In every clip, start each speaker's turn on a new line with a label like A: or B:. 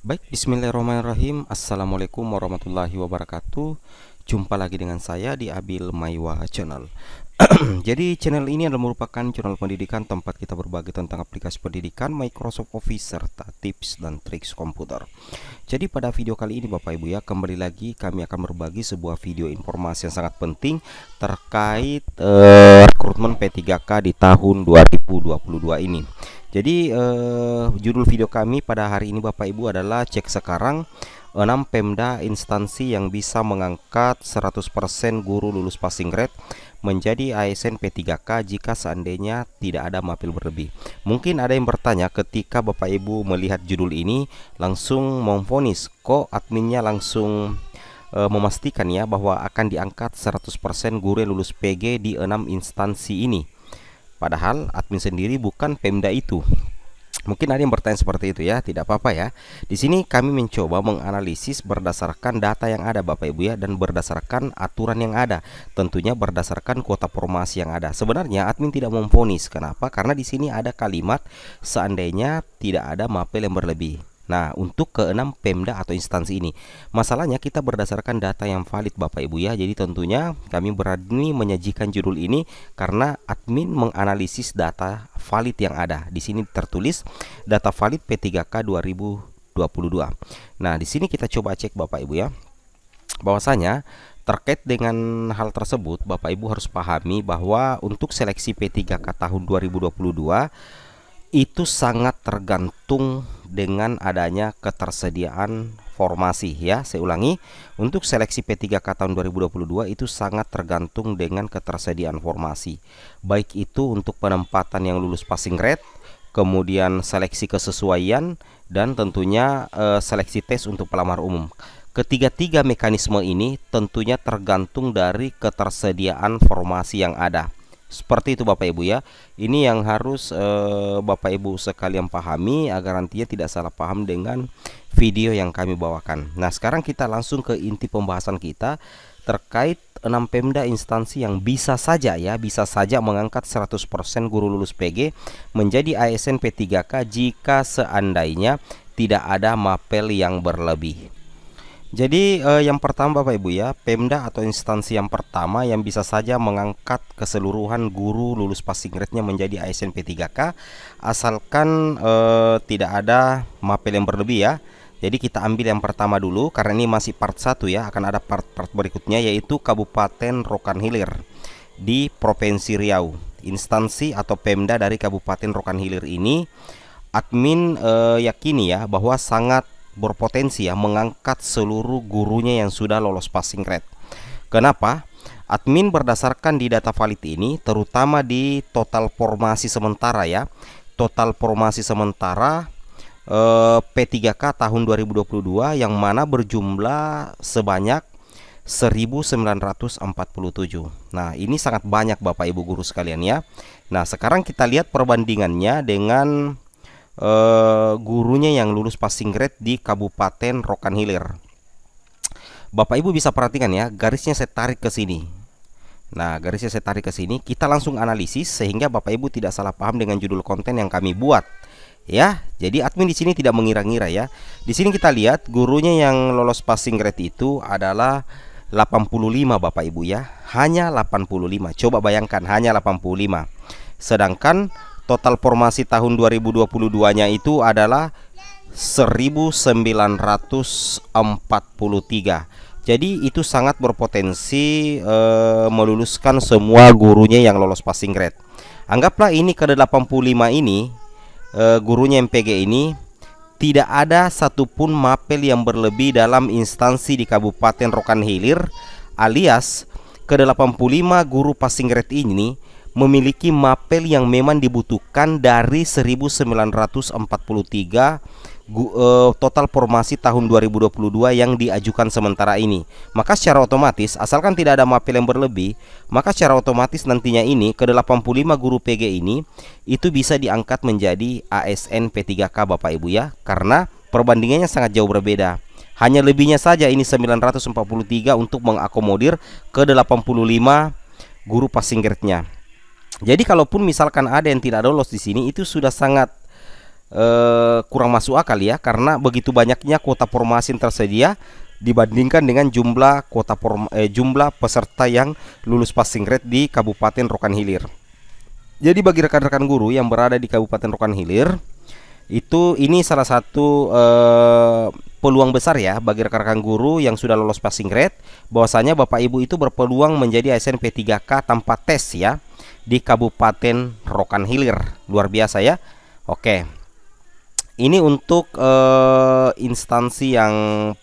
A: Baik, bismillahirrahmanirrahim. Assalamualaikum warahmatullahi wabarakatuh. Jumpa lagi dengan saya di Abil Maiwa Channel. Jadi channel ini adalah merupakan channel pendidikan tempat kita berbagi tentang aplikasi pendidikan, Microsoft Office, serta tips dan triks komputer. Jadi pada video kali ini Bapak Ibu ya, kembali lagi kami akan berbagi sebuah video informasi yang sangat penting terkait rekrutmen P3K di tahun 2022 ini. Jadi judul video kami pada hari ini Bapak Ibu adalah cek sekarang 6 Pemda instansi yang bisa mengangkat 100% guru lulus passing grade menjadi ASN P3K jika seandainya tidak ada mapel berlebih. Mungkin ada yang bertanya ketika Bapak Ibu melihat judul ini langsung memvonis, kok adminnya langsung memastikan ya bahwa akan diangkat 100% guru yang lulus PG di 6 instansi ini. Padahal admin sendiri bukan Pemda itu. Mungkin ada yang bertanya seperti itu ya, tidak apa-apa ya. Di sini kami mencoba menganalisis berdasarkan data yang ada Bapak Ibu ya, dan berdasarkan aturan yang ada. Tentunya berdasarkan kuota formasi yang ada. Sebenarnya admin tidak memvonis. Kenapa? Karena di sini ada kalimat seandainya tidak ada mapel yang berlebih. Nah, untuk ke-6 Pemda atau instansi ini, masalahnya kita berdasarkan data yang valid Bapak Ibu ya. Jadi tentunya kami berani menyajikan judul ini karena admin menganalisis data valid yang ada. Di sini tertulis data valid P3K 2022. Nah, di sini kita coba cek Bapak Ibu ya, bahwasanya terkait dengan hal tersebut Bapak Ibu harus pahami bahwa untuk seleksi P3K tahun 2022 itu sangat tergantung dengan adanya ketersediaan formasi ya. Saya ulangi, untuk seleksi P3K tahun 2022 itu sangat tergantung dengan ketersediaan formasi, baik itu untuk penempatan yang lulus passing grade, kemudian seleksi kesesuaian, dan tentunya seleksi tes untuk pelamar umum. Ketiga-tiga mekanisme ini tentunya tergantung dari ketersediaan formasi yang ada. Seperti itu Bapak Ibu ya. Ini yang harus Bapak Ibu sekalian pahami agar nantinya tidak salah paham dengan video yang kami bawakan. Nah, sekarang kita langsung ke inti pembahasan kita terkait 6 Pemda instansi yang bisa saja ya, bisa saja mengangkat 100% guru lulus PG menjadi ASN P3K jika seandainya tidak ada mapel yang berlebih. Jadi yang pertama Bapak Ibu ya, Pemda atau instansi yang pertama yang bisa saja mengangkat keseluruhan guru lulus passing grade-nya menjadi ASN P3K asalkan tidak ada mapel yang berlebih ya. Jadi kita ambil yang pertama dulu karena ini masih part 1 ya, akan ada part-part berikutnya yaitu Kabupaten Rokan Hilir di Provinsi Riau. Instansi atau Pemda dari Kabupaten Rokan Hilir ini admin yakini ya bahwa sangat berpotensi ya mengangkat seluruh gurunya yang sudah lolos passing grade. Kenapa? Admin berdasarkan di data valid ini terutama di total formasi sementara ya. Total formasi sementara P3K tahun 2022 yang mana berjumlah sebanyak 1947. Nah, ini sangat banyak Bapak Ibu guru sekalian ya. Nah, sekarang kita lihat perbandingannya dengan gurunya yang lulus passing grade di Kabupaten Rokan Hilir. Bapak Ibu bisa perhatikan ya, garisnya saya tarik ke sini. Nah, garisnya saya tarik ke sini, kita langsung analisis sehingga Bapak Ibu tidak salah paham dengan judul konten yang kami buat. Ya, jadi admin di sini tidak mengira-ngira ya. Di sini kita lihat gurunya yang lolos passing grade itu adalah 85 Bapak Ibu ya. Hanya 85. Coba bayangkan hanya 85. Sedangkan total formasi tahun 2022-nya itu adalah 1943. Jadi itu sangat berpotensi meluluskan semua gurunya yang lolos passing grade. Anggaplah ini ke 85 ini gurunya MPG ini tidak ada satupun mapel yang berlebih dalam instansi di Kabupaten Rokan Hilir, alias ke 85 guru passing grade ini memiliki mapel yang memang dibutuhkan dari 1943 total formasi tahun 2022 yang diajukan sementara ini. Maka secara otomatis asalkan tidak ada mapel yang berlebih, maka secara otomatis nantinya ini ke 85 guru PG ini itu bisa diangkat menjadi ASN P3K Bapak Ibu ya, karena perbandingannya sangat jauh berbeda. Hanya lebihnya saja ini 943 untuk mengakomodir ke 85 guru passing grade-nya. Jadi kalaupun misalkan ada yang tidak lolos di sini itu sudah sangat kurang masuk akal ya, karena begitu banyaknya kuota formasi yang tersedia dibandingkan dengan jumlah peserta yang lulus passing grade di Kabupaten Rokan Hilir. Jadi bagi rekan-rekan guru yang berada di Kabupaten Rokan Hilir, ini salah satu peluang besar ya bagi rekan-rekan guru yang sudah lolos passing grade, bahwasanya Bapak Ibu itu berpeluang menjadi ASN P3K tanpa tes ya di Kabupaten Rokan Hilir. Luar biasa ya. Oke. Ini untuk instansi yang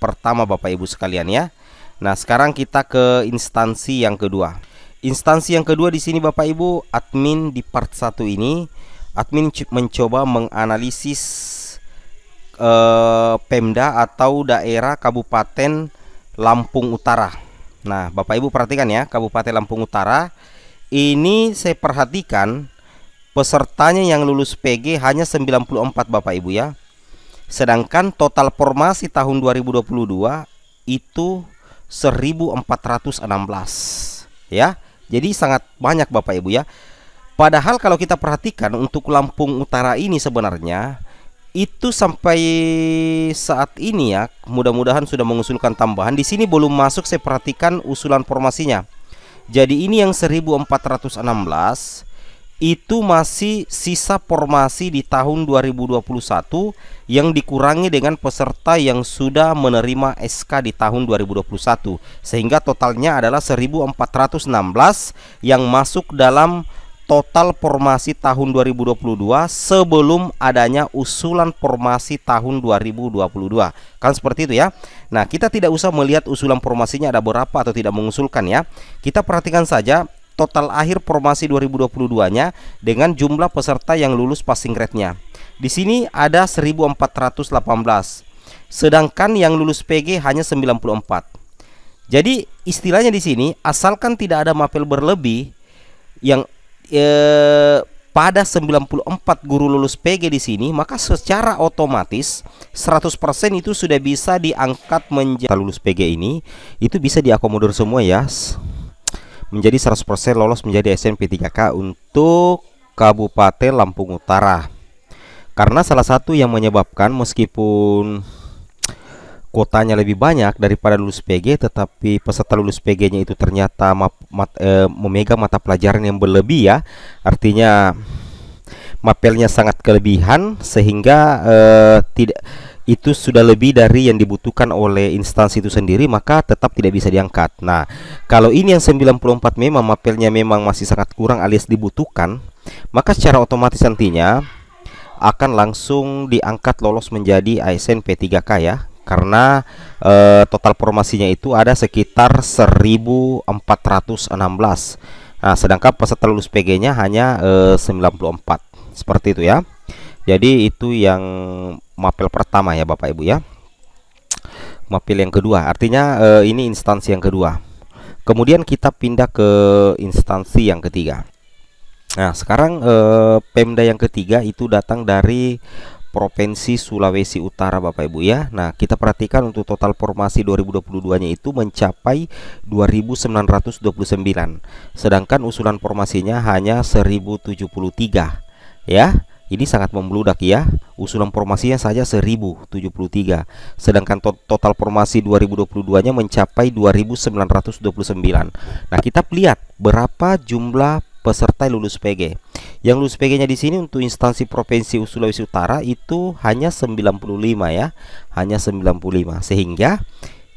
A: pertama Bapak Ibu sekalian ya. Nah, sekarang kita ke instansi yang kedua. Instansi yang kedua di sini Bapak Ibu, admin di part 1 ini, admin mencoba menganalisis Pemda atau daerah Kabupaten Lampung Utara. Nah, Bapak Ibu perhatikan ya, Kabupaten Lampung Utara ini saya perhatikan pesertanya yang lulus PG hanya 94 Bapak Ibu ya. Sedangkan total formasi tahun 2022 itu 1416 ya. Jadi sangat banyak Bapak Ibu ya. Padahal kalau kita perhatikan untuk Lampung Utara ini sebenarnya itu sampai saat ini ya, mudah-mudahan sudah mengusulkan tambahan. Di sini belum masuk saya perhatikan usulan formasinya. Jadi ini yang 1416 itu masih sisa formasi di tahun 2021 yang dikurangi dengan peserta yang sudah menerima SK di tahun 2021, sehingga totalnya adalah 1416 yang masuk dalam total formasi tahun 2022 sebelum adanya usulan formasi tahun 2022. Kan seperti itu ya. Nah, kita tidak usah melihat usulan formasinya ada berapa atau tidak mengusulkan ya. Kita perhatikan saja total akhir formasi 2022-nya dengan jumlah peserta yang lulus passing grade-nya. Di sini ada 1418. Sedangkan yang lulus PG hanya 94. Jadi istilahnya di sini asalkan tidak ada mapel berlebih yang pada 94 guru lulus PG di sini, maka secara otomatis 100% itu sudah bisa diangkat menjadi lulus PG ini, itu bisa diakomodir semua ya. Menjadi 100% lolos menjadi ASN P3K untuk Kabupaten Lampung Utara. Karena salah satu yang menyebabkan meskipun kuotanya lebih banyak daripada lulus PG, tetapi peserta lulus PG-nya itu ternyata memegang mata pelajaran yang berlebih ya. Artinya mapelnya sangat kelebihan sehingga tidak itu sudah lebih dari yang dibutuhkan oleh instansi itu sendiri, maka tetap tidak bisa diangkat. Nah, kalau ini yang 94 memang mapelnya memang masih sangat kurang alias dibutuhkan, maka secara otomatis nantinya akan langsung diangkat lolos menjadi ASN P3K ya. Karena total formasinya itu ada sekitar 1416. Nah, sedangkan peserta lulus PG-nya hanya 94. Seperti itu ya. Jadi itu yang mapel pertama ya Bapak Ibu ya. Mapel yang kedua, artinya ini instansi yang kedua. Kemudian kita pindah ke instansi yang ketiga. Nah, sekarang Pemda yang ketiga itu datang dari Provinsi Sulawesi Utara Bapak Ibu ya. Nah, kita perhatikan untuk total formasi 2022-nya itu mencapai 2929. Sedangkan usulan formasinya hanya 1073 ya. Ini sangat membludak ya. Usulan formasinya saja 1073. Sedangkan total formasi 2022-nya mencapai 2929. Nah, kita lihat berapa jumlah peserta lulus PG. Yang lulus PG-nya di sini untuk instansi Provinsi Sulawesi Utara itu hanya 95 ya. Hanya 95. Sehingga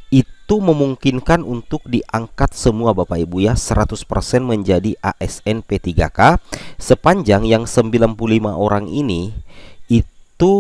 A: itu memungkinkan untuk diangkat semua Bapak Ibu ya, 100% menjadi ASN P3K sepanjang yang 95 orang ini itu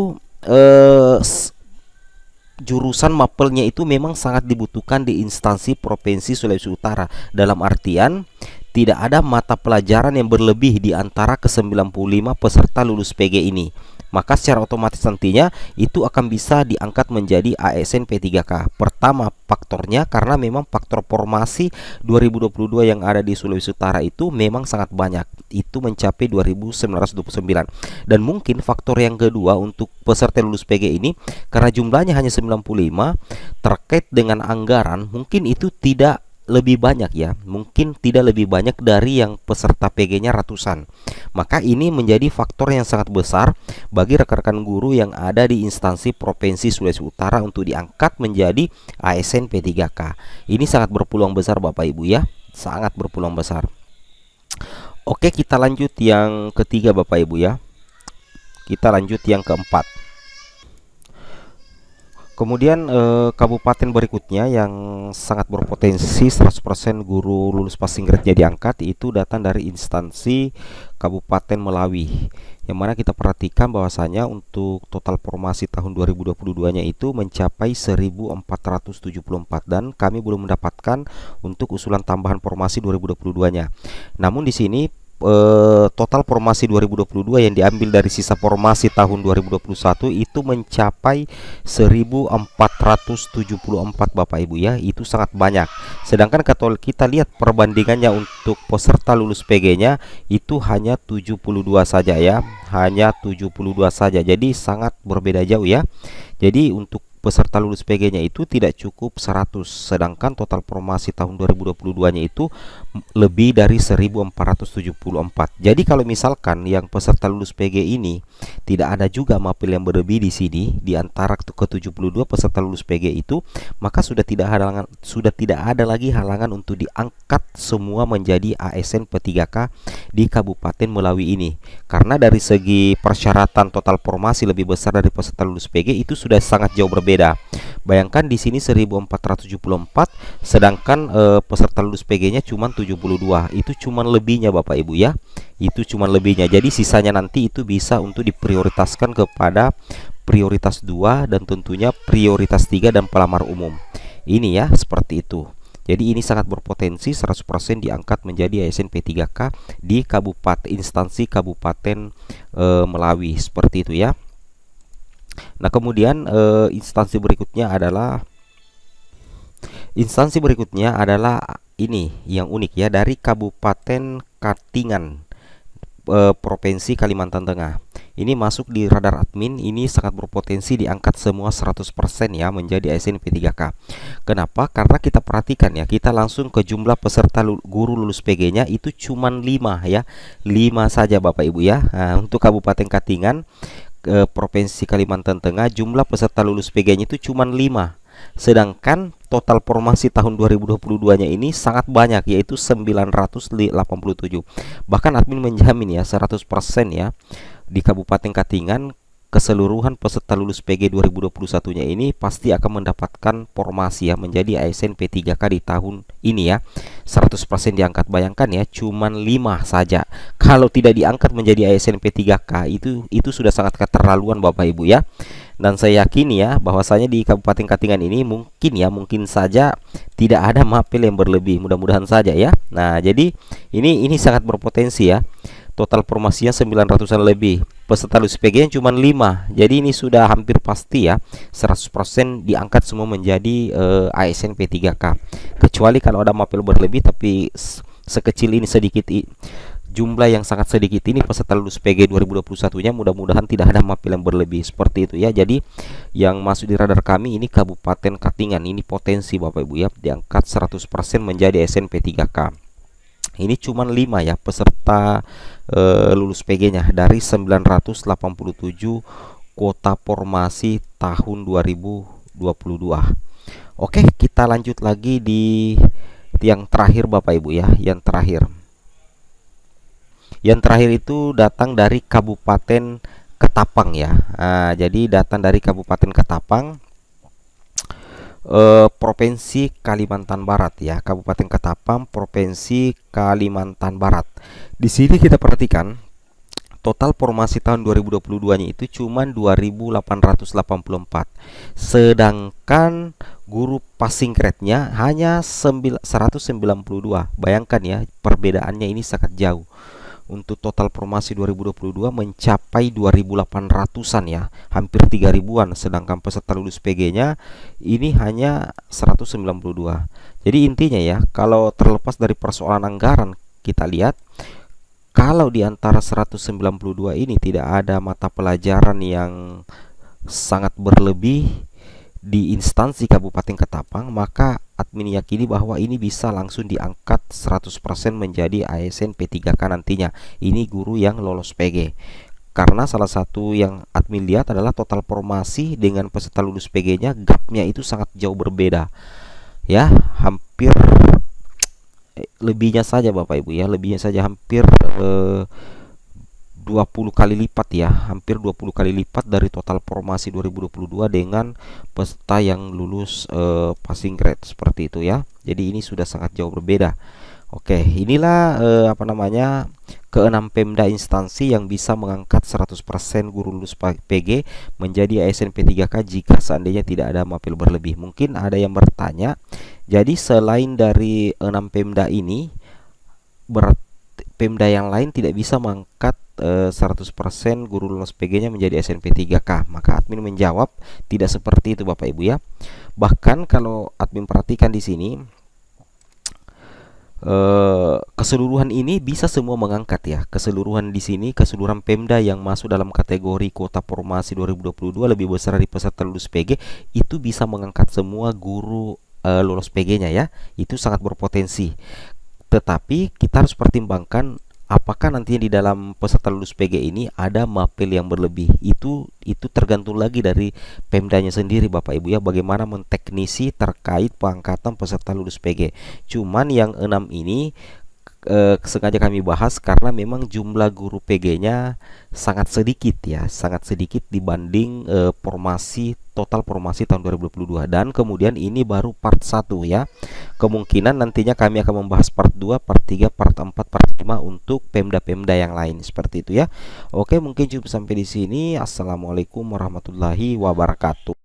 A: jurusan mapelnya itu memang sangat dibutuhkan di instansi Provinsi Sulawesi Utara. Dalam artian tidak ada mata pelajaran yang berlebih di antara ke-95 peserta lulus PG ini. Maka secara otomatis nantinya itu akan bisa diangkat menjadi ASN P3K. Pertama faktornya karena memang faktor formasi 2022 yang ada di Sulawesi Utara itu memang sangat banyak. Itu mencapai 2929. Dan mungkin faktor yang kedua untuk peserta lulus PG ini karena jumlahnya hanya 95, terkait dengan anggaran mungkin itu tidak lebih banyak ya, mungkin tidak lebih banyak dari yang peserta PG-nya ratusan. Maka ini menjadi faktor yang sangat besar bagi rekan-rekan guru yang ada di instansi Provinsi Sulawesi Utara untuk diangkat menjadi ASN P3K. Ini sangat berpeluang besar Bapak Ibu ya, sangat berpeluang besar. Oke, kita lanjut yang ketiga Bapak Ibu ya. Kita lanjut yang keempat. Kemudian kabupaten berikutnya yang sangat berpotensi 100% guru lulus passing grade-nya diangkat itu datang dari instansi Kabupaten Melawi. Yang mana kita perhatikan bahwasanya untuk total formasi tahun 2022-nya itu mencapai 1474 dan kami belum mendapatkan untuk usulan tambahan formasi 2022-nya. Namun di sini total formasi 2022 yang diambil dari sisa formasi tahun 2021 itu mencapai 1474 Bapak Ibu ya, itu sangat banyak. Sedangkan kalau kita lihat perbandingannya untuk peserta lulus PG-nya itu hanya 72 saja ya, hanya 72 saja. Jadi sangat berbeda jauh ya. Jadi untuk peserta lulus PG-nya itu tidak cukup 100, sedangkan total formasi tahun 2022-nya itu lebih dari 1474. Jadi kalau misalkan yang peserta lulus PG ini tidak ada juga mapel yang berlebih di sini di antara ke-72 peserta lulus PG itu, maka sudah tidak ada lagi halangan untuk diangkat semua menjadi ASN P3K di Kabupaten Melawi ini. Karena dari segi persyaratan total formasi lebih besar dari peserta lulus PG itu sudah sangat jauh berbeda. Bayangkan di sini 1474, sedangkan peserta lulus PG-nya cuma 72. Itu cuma lebihnya Bapak Ibu ya. Itu cuma lebihnya. Jadi sisanya nanti itu bisa untuk diprioritaskan kepada prioritas 2 dan tentunya prioritas 3 dan pelamar umum. Ini ya, seperti itu. Jadi ini sangat berpotensi 100% diangkat menjadi ASN P3K di kabupaten instansi Kabupaten Melawi, seperti itu ya. Nah, kemudian instansi berikutnya adalah ini yang unik ya, dari Kabupaten Katingan, Provinsi Kalimantan Tengah. Ini masuk di radar admin, ini sangat berpotensi diangkat semua 100% ya menjadi ASN P3K. Kenapa? Karena kita perhatikan ya, kita langsung ke jumlah peserta guru lulus PG-nya itu cuma 5 ya. 5 saja Bapak Ibu ya. Nah, untuk Kabupaten Katingan Provinsi Kalimantan Tengah jumlah peserta lulus PG-nya itu cuma 5. Sedangkan total formasi tahun 2022-nya ini sangat banyak, yaitu 987. Bahkan admin menjamin ya 100% ya di Kabupaten Katingan keseluruhan peserta lulus PG 2021-nya ini pasti akan mendapatkan formasi ya menjadi ASN P3K di tahun ini ya. 100% diangkat. Bayangkan ya, cuman 5 saja. Kalau tidak diangkat menjadi ASN P3K itu sudah sangat keterlaluan Bapak Ibu ya. Dan saya yakin ya bahwasanya di Kabupaten Katingan ini mungkin saja tidak ada mapel yang berlebih, mudah-mudahan saja ya. Nah, jadi ini sangat berpotensi ya. Total formasinya 900-an lebih. Peserta lulus PG cuma 5. Jadi ini sudah hampir pasti ya 100% diangkat semua menjadi ASN P3K. Kecuali kalau ada mapel berlebih, tapi sekecil ini jumlah yang sangat sedikit ini peserta lulus PG 2021-nya, mudah-mudahan tidak ada mapel yang berlebih seperti itu ya. Jadi yang masuk di radar kami ini Kabupaten Katingan, ini potensi Bapak Ibu ya diangkat 100% menjadi ASN P3K. Ini cuma 5 ya peserta lulus PG-nya dari 987 kuota formasi tahun 2022. Oke, kita lanjut lagi di yang terakhir Bapak Ibu ya, yang terakhir. Yang terakhir itu datang dari Kabupaten Ketapang ya. Nah, jadi datang dari Kabupaten Ketapang, Provinsi Kalimantan Barat ya, Kabupaten Ketapang, Provinsi Kalimantan Barat. Di sini kita perhatikan total formasi tahun 2022-nya itu cuma 2884. Sedangkan guru passing grade-nya hanya 192. Bayangkan ya, perbedaannya ini sangat jauh. Untuk total formasi 2022 mencapai 2800-an ya, hampir 3000-an, sedangkan peserta lulus PG-nya ini hanya 192. Jadi intinya ya, kalau terlepas dari persoalan anggaran, kita lihat kalau di antara 192 ini tidak ada mata pelajaran yang sangat berlebih di instansi Kabupaten Ketapang, maka admin yakini bahwa ini bisa langsung diangkat 100% menjadi ASN P3K nantinya. Ini guru yang lolos PG. Karena salah satu yang admin lihat adalah total formasi dengan peserta lulus PG-nya, gapnya itu sangat jauh berbeda. Ya, hampir lebihnya saja Bapak Ibu ya, lebihnya saja hampir 20 kali lipat ya, hampir 20 kali lipat dari total formasi 2022 dengan peserta yang lulus passing grade seperti itu ya. Jadi ini sudah sangat jauh berbeda. Oke, inilah keenam Pemda instansi yang bisa mengangkat 100% guru lulus PG menjadi ASN P3K jika seandainya tidak ada mapel berlebih. Mungkin ada yang bertanya, jadi selain dari 6 Pemda ini, Pemda yang lain tidak bisa mengangkat 100% guru lulus PG-nya menjadi SNP 3K. Maka admin menjawab, tidak seperti itu Bapak Ibu ya. Bahkan kalau admin perhatikan di sini, keseluruhan ini bisa semua mengangkat ya. Keseluruhan di sini, keseluruhan Pemda yang masuk dalam kategori kuota formasi 2022 lebih besar dari peserta lulus PG, itu bisa mengangkat semua guru lulus PG-nya ya. Itu sangat berpotensi. Tetapi kita harus pertimbangkan apakah nantinya di dalam peserta lulus PG ini ada mapel yang berlebih. Itu tergantung lagi dari Pemdanya sendiri Bapak Ibu ya, bagaimana menteknisi terkait pengangkatan peserta lulus PG. Cuman yang 6 ini sengaja kami bahas karena memang jumlah guru PG-nya sangat sedikit ya, sangat sedikit dibanding total formasi tahun 2022. Dan kemudian ini baru part 1 ya. Kemungkinan nantinya kami akan membahas part 2, part 3, part 4, part 5 untuk Pemda-Pemda yang lain seperti itu ya. Oke, mungkin cukup sampai di sini. Assalamualaikum warahmatullahi wabarakatuh.